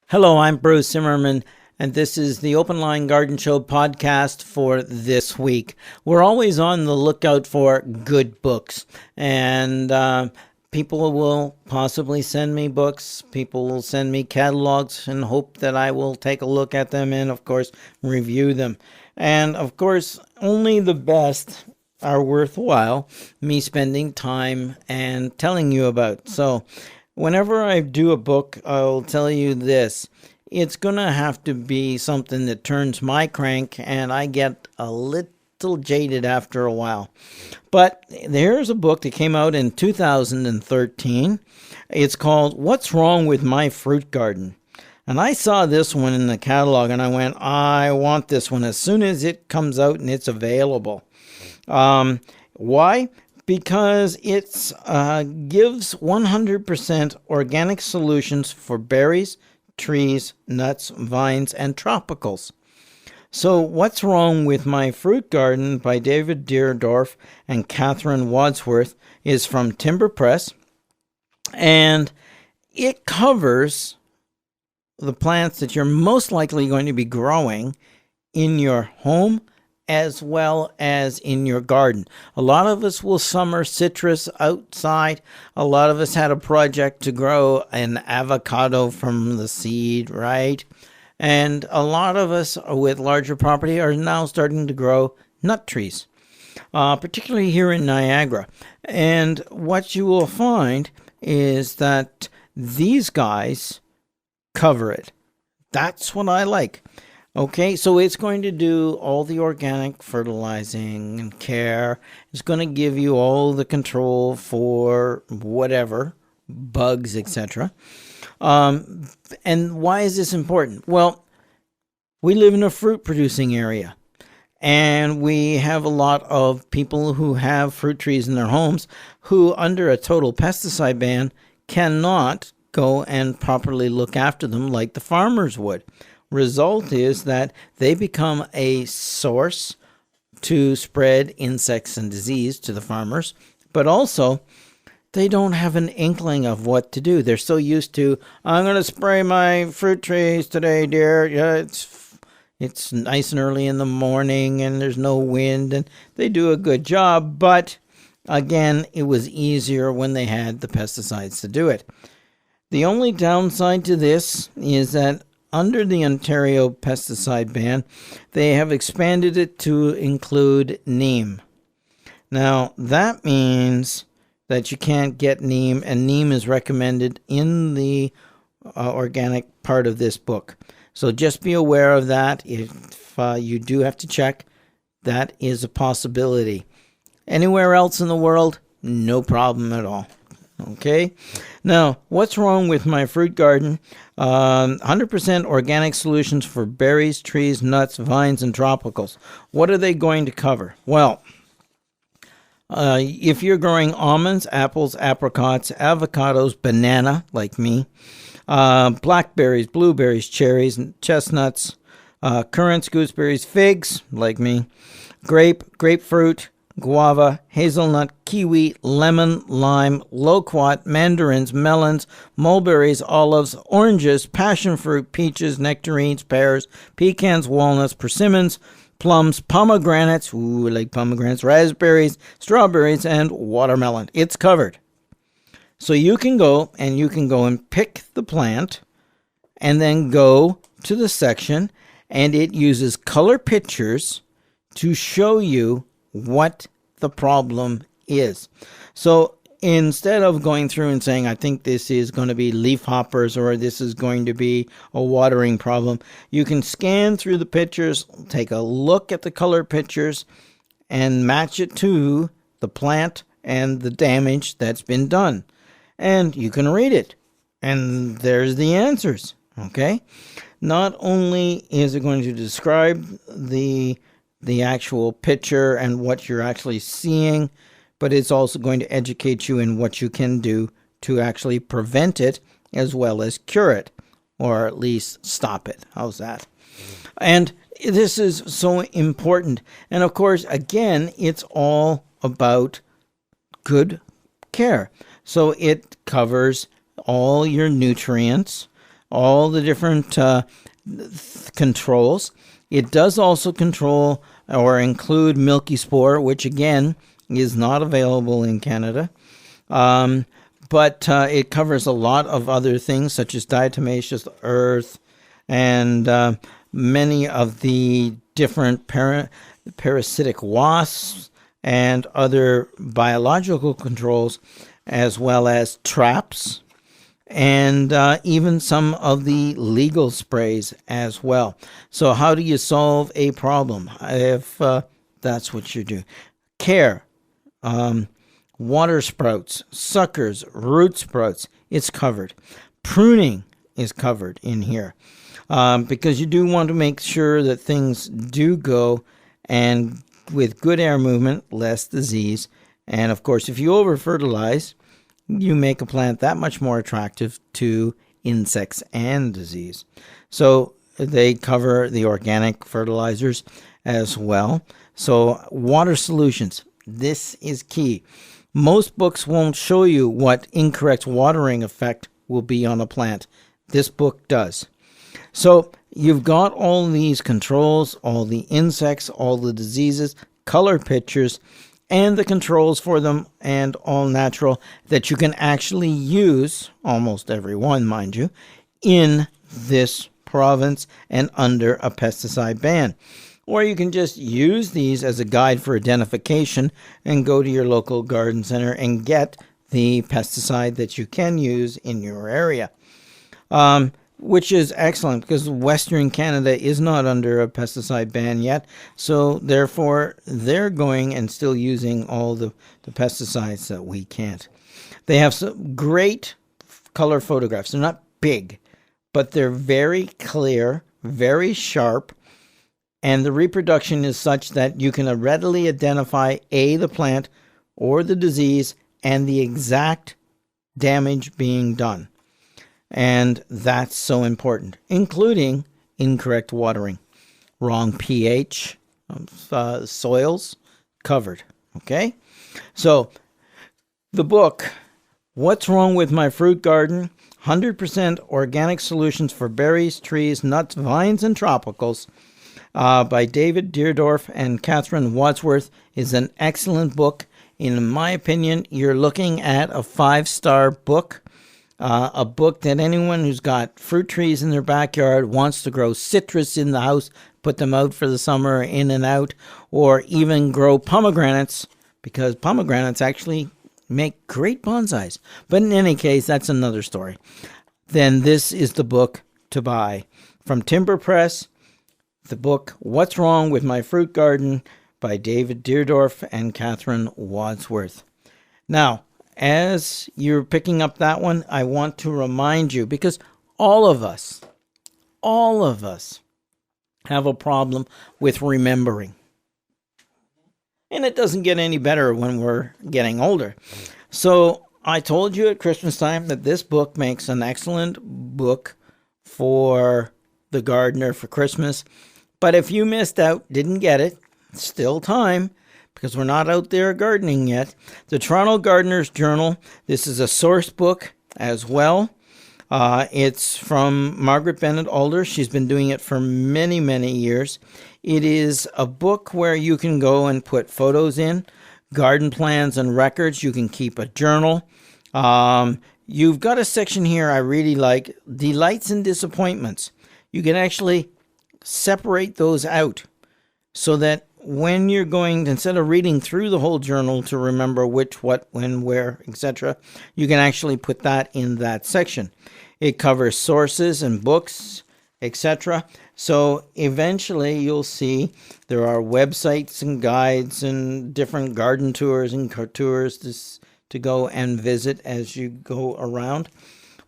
Hello, I'm Bruce Zimmerman, and this is the Open Line Garden Show podcast for this week. We're always on the lookout for good books, and people will possibly send me books. People will send me catalogs and hope that I will take a look at them and, of course, review them. And, of course, only the best are worthwhile me spending time and telling you about. So, whenever I do a book, I'll tell you this. It's going to have to be something that turns my crank, and I get a little jaded after a while. But there's a book that came out in 2013. It's called What's Wrong with My Fruit Garden? And I saw this one in the catalog, and I went, I want this one as soon as it comes out and it's available. Why? Because it gives 100% organic solutions for berries, trees, nuts, vines, and tropicals. So, What's Wrong with My Fruit Garden by David Deardorff and Catherine Wadsworth is from Timber Press, and it covers the plants that you're most likely going to be growing in your home as well as in your garden. A lot of us will summer citrus outside. A lot of us had a project to grow an avocado from the seed, right? And a lot of us with larger property are now starting to grow nut trees, particularly here in Niagara. And what you will find is that these guys cover it. That's what I like. Okay, so it's going to do all the organic fertilizing and care. It's going to give you all the control for whatever, bugs, etc. And why is this important? Well, we live in a fruit-producing area, and we have a lot of people who have fruit trees in their homes who, under a total pesticide ban, cannot go and properly look after them like the farmers would. Result is that they become a source to spread insects and disease to the farmers, but also they don't have an inkling of what to do. They're so used to, I'm going to spray my fruit trees today, dear. Yeah, it's nice and early in the morning and there's no wind, and they do a good job, but again, it was easier when they had the pesticides to do it. The only downside to this is that under the Ontario pesticide ban, they have expanded it to include neem. Now, that means that you can't get neem, and neem is recommended in the organic part of this book. So just be aware of that. If you do have to check, that is a possibility. Anywhere else in the world, no problem at all. Okay, now what's wrong with my fruit garden? 100% organic solutions for berries, trees, nuts, vines, and tropicals. What are they going to cover? Well, if you're growing almonds, apples, apricots, avocados, banana, like me, blackberries, blueberries, cherries, chestnuts, currants, gooseberries, figs, like me, grapefruit, guava, hazelnut, kiwi, lemon, lime, loquat, mandarins, melons, mulberries, olives, oranges, passion fruit, peaches, nectarines, pears, pecans, walnuts, persimmons, plums, pomegranates, ooh, I like pomegranates, raspberries, strawberries, and watermelon. It's covered. So you can go and pick the plant and then go to the section, and it uses color pictures to show you what the problem is. So instead of going through and saying, I think this is going to be leaf hoppers or this is going to be a watering problem, you can scan through the pictures, take a look at the color pictures, and match it to the plant and the damage that's been done. And you can read it. And there's the answers. Okay? Not only is it going to describe the actual picture and what you're actually seeing, but it's also going to educate you in what you can do to actually prevent it as well as cure it, or at least stop it. How's that? And this is so important. And of course, again, it's all about good care. So it covers all your nutrients, all the different controls. It does also control or include milky spore, which again is not available in Canada. But it covers a lot of other things such as diatomaceous earth and many of the different parasitic wasps and other biological controls, as well as traps and even some of the legal sprays as well. So how do you solve a problem if that's what you do? Care, water sprouts, suckers, root sprouts, it's covered. Pruning is covered in here because you do want to make sure that things do go and with good air movement, less disease. And of course, if you over fertilize, you make a plant that much more attractive to insects and disease. So they cover the organic fertilizers as well. So water solutions, this is key. Most books won't show you what incorrect watering effect will be on a plant. This book does. So you've got all these controls, all the insects, all the diseases, color pictures, and the controls for them, and all natural that you can actually use, almost every one, mind you, in this province and under a pesticide ban. Or you can just use these as a guide for identification and go to your local garden center and get the pesticide that you can use in your area. Which is excellent because Western Canada is not under a pesticide ban yet. So therefore, they're going and still using all the pesticides that we can't. They have some great color photographs. They're not big, but they're very clear, very sharp, and the reproduction is such that you can readily identify the plant or the disease and the exact damage being done. And that's so important, including incorrect watering, wrong pH, soils, covered. Okay? So the book, What's Wrong with My Fruit Garden? 100% Organic Solutions for Berries, Trees, Nuts, Vines, and Tropicals by David Deardorff and Catherine Wadsworth is an excellent book. In my opinion, you're looking at a 5-star book. A book that anyone who's got fruit trees in their backyard, wants to grow citrus in the house, put them out for the summer, in and out, or even grow pomegranates, because pomegranates actually make great bonsais. But in any case, that's another story. Then this is the book to buy. From Timber Press, the book What's Wrong with My Fruit Garden by David Deardorff and Catherine Wadsworth. Now, as you're picking up that one, I want to remind you, because all of us have a problem with remembering. And it doesn't get any better when we're getting older. So I told you at Christmas time that this book makes an excellent book for the gardener for Christmas. But if you missed out, didn't get it, still time, because we're not out there gardening yet. The Toronto Gardener's Journal. This is a source book as well. It's from Margaret Bennett Alder. She's been doing it for many, many years. It is a book where you can go and put photos in, garden plans and records. You can keep a journal. You've got a section here I really like, delights and disappointments. You can actually separate those out so that when you're going, instead of reading through the whole journal to remember which, what, when, where, etc., you can actually put that in that section. It covers sources and books, etc. So eventually you'll see there are websites and guides and different garden tours and tours to go and visit as you go around.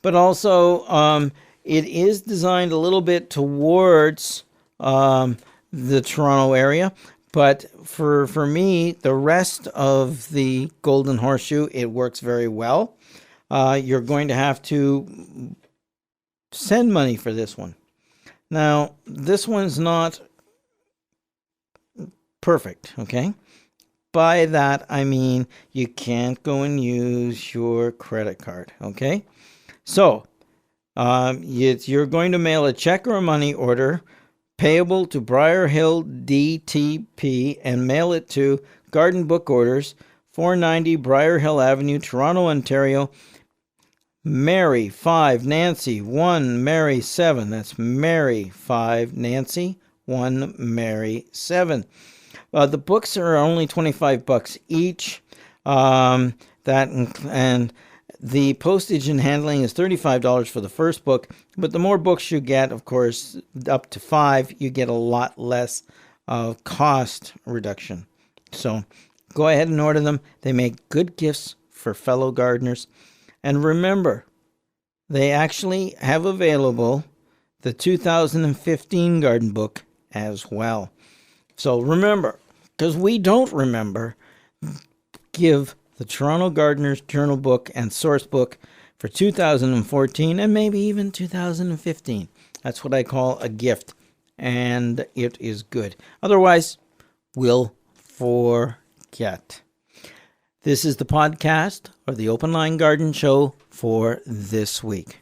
But also it is designed a little bit towards the Toronto area. But for me, the rest of the Golden Horseshoe, it works very well. You're going to have to send money for this one. Now, this one's not perfect, okay? By that, I mean you can't go and use your credit card, okay? So, You're going to mail a check or a money order payable to Briar Hill DTP and mail it to Garden Book Orders, 490 Briar Hill Avenue, Toronto, Ontario. Mary 5 Nancy 1 Mary 7. That's Mary 5 Nancy 1 Mary 7. The books are only $25 each. And the postage and handling is $35 for the first book. But the more books you get, of course, up to 5, you get a lot less cost reduction. So go ahead and order them. They make good gifts for fellow gardeners. And remember, they actually have available the 2015 garden book as well. So remember, because we don't remember, give the Toronto Gardener's Journal book and source book for 2014 and maybe even 2015. That's what I call a gift, and it is good. Otherwise, we'll forget. This is the podcast or the Open Line Garden Show for this week.